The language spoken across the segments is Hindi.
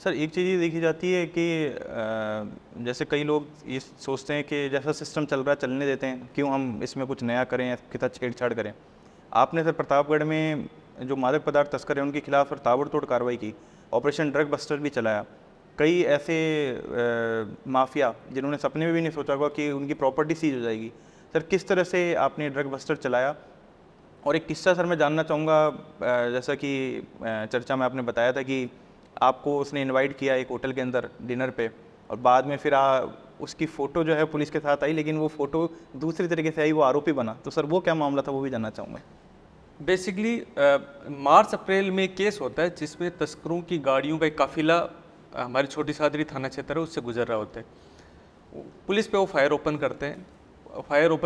सर एक चीज़ ये देखी जाती है कि जैसे कई लोग ये सोचते हैं कि जैसा सिस्टम चल रहा है चलने देते हैं, क्यों हम इसमें कुछ नया करें या कितना छेड़छाड़ करें। आपने सर प्रतापगढ़ में जो मादक पदार्थ तस्कर हैं उनके खिलाफ सर ताबड़तोड़ कार्रवाई की, ऑपरेशन ड्रग बस्टर भी चलाया। कई ऐसे माफिया जिन्होंने सपने में भी नहीं सोचा होगा कि उनकी प्रॉपर्टी सीज हो जाएगी। सर किस तरह से आपने ड्रग बस्टर चलाया? और एक किस्सा सर मैं जानना चाहूँगा, जैसा कि चर्चा में आपने बताया था कि आपको उसने इनवाइट किया एक होटल के अंदर डिनर पे, और बाद में फिर उसकी फ़ोटो जो है पुलिस के साथ आई, लेकिन वो फ़ोटो दूसरी तरीके से आई, वो आरोपी बना। तो सर वो क्या मामला था, वो भी जानना चाहूँगा। बेसिकली मार्च अप्रैल में केस होता है जिसमें तस्करों की गाड़ियों का एक काफिला हमारी छोटी सादरी थाना क्षेत्र है उससे गुजर रहा होता है। पुलिस पे वो फायर ओपन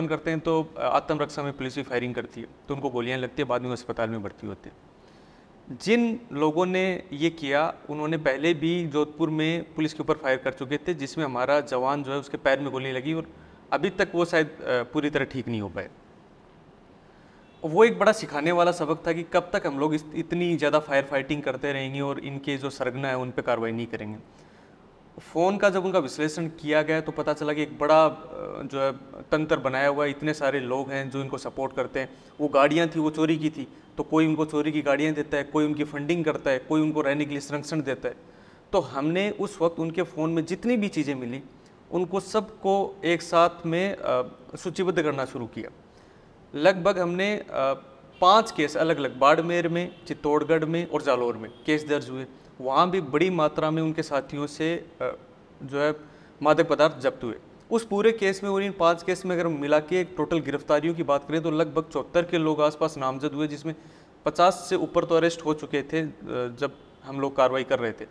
करते हैं तो आत्मरक्षा में पुलिस भी फायरिंग करती है, तो उनको गोलियां लगती है, बाद में अस्पताल में भर्ती होते हैं। जिन लोगों ने ये किया उन्होंने पहले भी जोधपुर में पुलिस के ऊपर फायर कर चुके थे, जिसमें हमारा जवान जो है उसके पैर में गोली लगी और अभी तक वो शायद पूरी तरह ठीक नहीं हो पाए। वो एक बड़ा सिखाने वाला सबक था कि कब तक हम लोग इतनी ज़्यादा फायर फाइटिंग करते रहेंगे और इनके जो सरगना है उन पर कार्रवाई नहीं करेंगे। फ़ोन का जब उनका विश्लेषण किया गया तो पता चला कि एक बड़ा जो है तंत्र बनाया हुआ है, इतने सारे लोग हैं जो इनको सपोर्ट करते हैं। वो गाड़ियाँ थी वो चोरी की थी, तो कोई उनको चोरी की गाड़ियाँ देता है, कोई उनकी फंडिंग करता है, कोई उनको रहने के लिए संरक्षण देता है। तो हमने उस वक्त उनके फ़ोन में जितनी भी चीज़ें मिली उनको सबको एक साथ में सूचीबद्ध करना शुरू किया। लगभग हमने 5 केस अलग अलग बाड़मेर में, चित्तौड़गढ़ में और जालौर में केस दर्ज हुए। वहाँ भी बड़ी मात्रा में उनके साथियों से जो है मादक पदार्थ जब्त हुए। उस पूरे केस में और इन 5 केस में अगर मिला के टोटल गिरफ्तारियों की बात करें तो लगभग 74 के लोग आसपास नामजद हुए, जिसमें 50 से ऊपर तो अरेस्ट हो चुके थे जब हम लोग कार्रवाई कर रहे थे।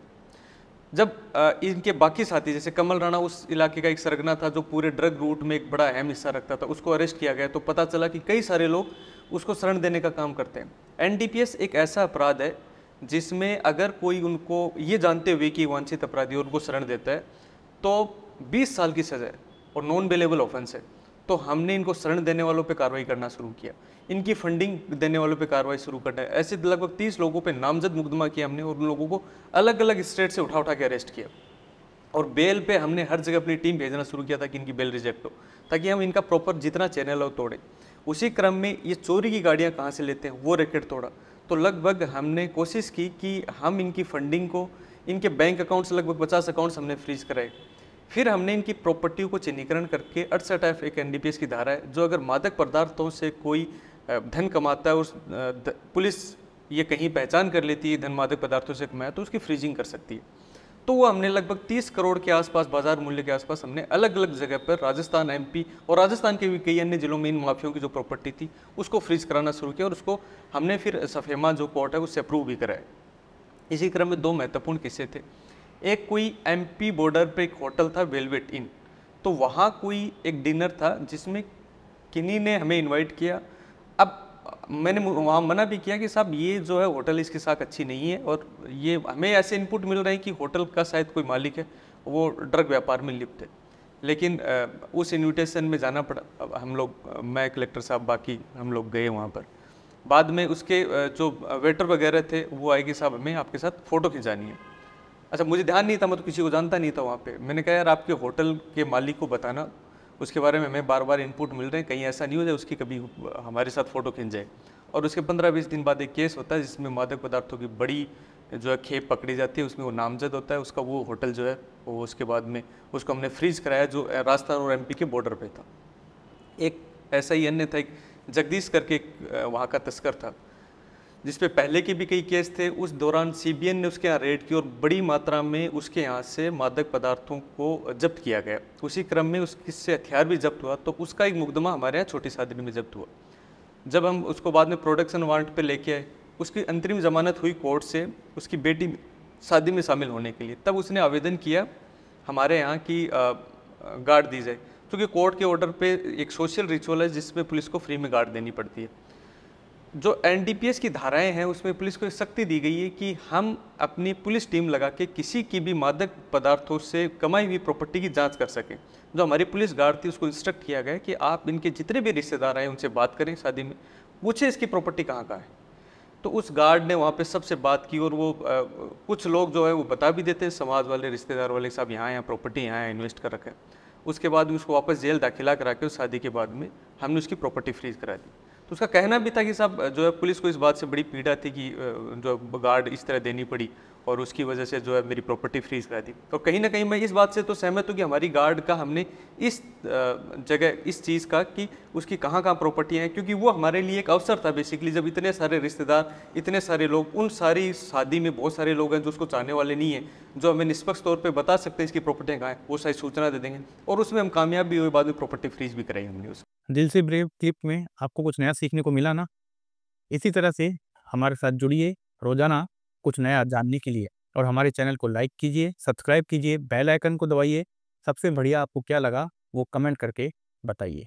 जब इनके बाकी साथी जैसे कमल राणा उस इलाके का एक सरगना था जो पूरे ड्रग रूट में एक बड़ा अहम हिस्सा रखता था, उसको अरेस्ट किया गया तो पता चला कि कई सारे लोग उसको शरण देने का काम करते हैं। एनडीपीएस एक ऐसा अपराध है जिसमें अगर कोई उनको ये जानते हुए कि वांछित अपराधी उनको शरण देता है तो 20 साल की सज़ा है और नॉन बेलेबल ऑफेंस है। तो हमने इनको शरण देने वालों पे कार्रवाई करना शुरू किया, इनकी फंडिंग देने वालों पे कार्रवाई शुरू करना है। ऐसे लगभग 30 लोगों पे नामजद मुकदमा किया हमने और उन लोगों को अलग अलग स्टेट से उठा के अरेस्ट किया। और बेल पे हमने हर जगह अपनी टीम भेजना शुरू किया था कि इनकी बेल रिजेक्ट हो, ताकि हम इनका प्रॉपर जितना चैनल हो तोड़ें। उसी क्रम में ये चोरी की गाड़ियाँ कहाँ से लेते हैं वो रैकेट तोड़ा। तो लगभग हमने कोशिश की कि हम इनकी फंडिंग को, इनके बैंक अकाउंट्स लगभग 50 अकाउंट्स हमने फ्रीज कराए। फिर हमने इनकी प्रॉपर्टी को चिन्हीकरण करके 68F एक एनडीपीएस की धारा है, जो अगर मादक पदार्थों से कोई धन कमाता है और पुलिस ये कहीं पहचान कर लेती है धन मादक पदार्थों से कमाया तो उसकी फ्रीजिंग कर सकती है। तो वो हमने लगभग 30 करोड़ के आसपास बाजार मूल्य के आसपास हमने अलग अलग जगह पर राजस्थान, एमपी और राजस्थान के भी कई अन्य जिलों में इन माफियों की जो प्रॉपर्टी थी उसको फ्रीज कराना शुरू किया और उसको हमने फिर सफेमा जो कोर्ट है उससे अप्रूव भी कराया। इसी क्रम में 2 महत्वपूर्ण किस्से थे। एक कोई एमपी बॉर्डर पे एक होटल था वेलवेट इन, तो वहाँ कोई एक डिनर था जिसमें किन्हीं ने हमें इन्वाइट किया। अब मैंने वहाँ मना भी किया कि साहब ये जो है होटल इसकी साख अच्छी नहीं है और ये हमें ऐसे इनपुट मिल रहे हैं कि होटल का शायद कोई मालिक है वो ड्रग व्यापार में लिप्त है। लेकिन उस इन्विटेशन में जाना पड़ा। हम लोग, मैं, कलेक्टर साहब, बाकी हम लोग गए वहाँ पर। बाद में उसके जो वेटर वगैरह थे वो आए कि साहब हमें आपके साथ फ़ोटो खिंचानी है। अच्छा, मुझे ध्यान नहीं था, मैं तो किसी को जानता नहीं था वहाँ पे। मैंने कहा यार आपके होटल के मालिक को बताना, उसके बारे में हमें बार बार इनपुट मिल रहे हैं, कहीं ऐसा नहीं हो जाए उसकी कभी हमारे साथ फ़ोटो खिंच जाए। और उसके 15-20 दिन बाद एक केस होता है जिसमें मादक पदार्थों की बड़ी जो है खेप पकड़ी जाती है, उसमें वो नामजद होता है उसका, वो होटल जो है वो उसके बाद में उसको हमने फ्रीज कराया जो राजस्थान और एमपी के बॉर्डर पे था। एक ऐसा ही अन्य था, एक जगदीश करके वहाँ का तस्कर था जिसपे पहले के भी कई केस थे। उस दौरान सीबीएन ने उसके यहाँ रेड की और बड़ी मात्रा में उसके यहाँ से मादक पदार्थों को जब्त किया गया। उसी क्रम में उससे हथियार भी जब्त हुआ, तो उसका एक मुकदमा हमारे यहाँ छोटी सादरी में जब्त हुआ। जब हम उसको बाद में प्रोडक्शन वारंट पे लेके आए, उसकी अंतरिम जमानत हुई कोर्ट से उसकी बेटी शादी में शामिल होने के लिए, तब उसने आवेदन किया हमारे यहाँ की गार्ड दी जाए, क्योंकि कोर्ट के ऑर्डर पे एक सोशल रिचुअल है जिसमें पुलिस को फ्री में गार्ड देनी पड़ती है। जो एनडीपीएस की धाराएं हैं उसमें पुलिस को सख्ती दी गई है कि हम अपनी पुलिस टीम लगा के किसी की भी मादक पदार्थों से कमाई हुई प्रॉपर्टी की जांच कर सकें। जो हमारी पुलिस गार्ड थी उसको इंस्ट्रक्ट किया गया कि आप इनके जितने भी रिश्तेदार आए उनसे बात करें, शादी में पूछे इसकी प्रॉपर्टी कहाँ है। तो उस गार्ड ने वहाँ पे सबसे बात की, और वो कुछ लोग जो है वो बता भी देते हैं समाज वाले, रिश्तेदार वाले, साहब यहाँ यहाँ प्रॉपर्टी यहाँ है, इन्वेस्ट कर रखा है। उसके बाद भी उसको वापस जेल दाखिला करा के उस शादी के बाद में हमने उसकी प्रॉपर्टी फ्रीज करा दी। तो उसका कहना भी था कि साहब जो है पुलिस को इस बात से बड़ी पीड़ा थी कि जो गार्ड इस तरह देनी पड़ी, और उसकी वजह से जो है मेरी प्रॉपर्टी फ्रीज करा दी। और कहीं ना कहीं मैं इस बात से तो सहमत हूँ कि हमारी गार्ड का हमने इस जगह इस चीज़ का कि उसकी कहाँ कहाँ प्रॉपर्टी हैं, क्योंकि वो हमारे लिए एक अवसर था बेसिकली, जब इतने सारे रिश्तेदार, इतने सारे लोग, उन सारी शादी में बहुत सारे लोग हैं जो उसको चाहने वाले नहीं हैं, जो हमें निष्पक्ष तौर पर बता सकते हैं इसकी प्रॉपर्टियाँ कहाँ हैं, वो सारी सूचना दे देंगे, और उसमें हम कामयाब भी हुए, बाद में प्रॉपर्टी फ्रीज भी कराई हमने उसको। दिल से ब्रेव क्लिप में आपको कुछ नया सीखने को मिला ना? इसी तरह से हमारे साथ जुड़िए रोज़ाना कुछ नया जानने के लिए, और हमारे चैनल को लाइक कीजिए, सब्सक्राइब कीजिए, बेल आइकन को दबाइए। सबसे बढ़िया आपको क्या लगा वो कमेंट करके बताइए।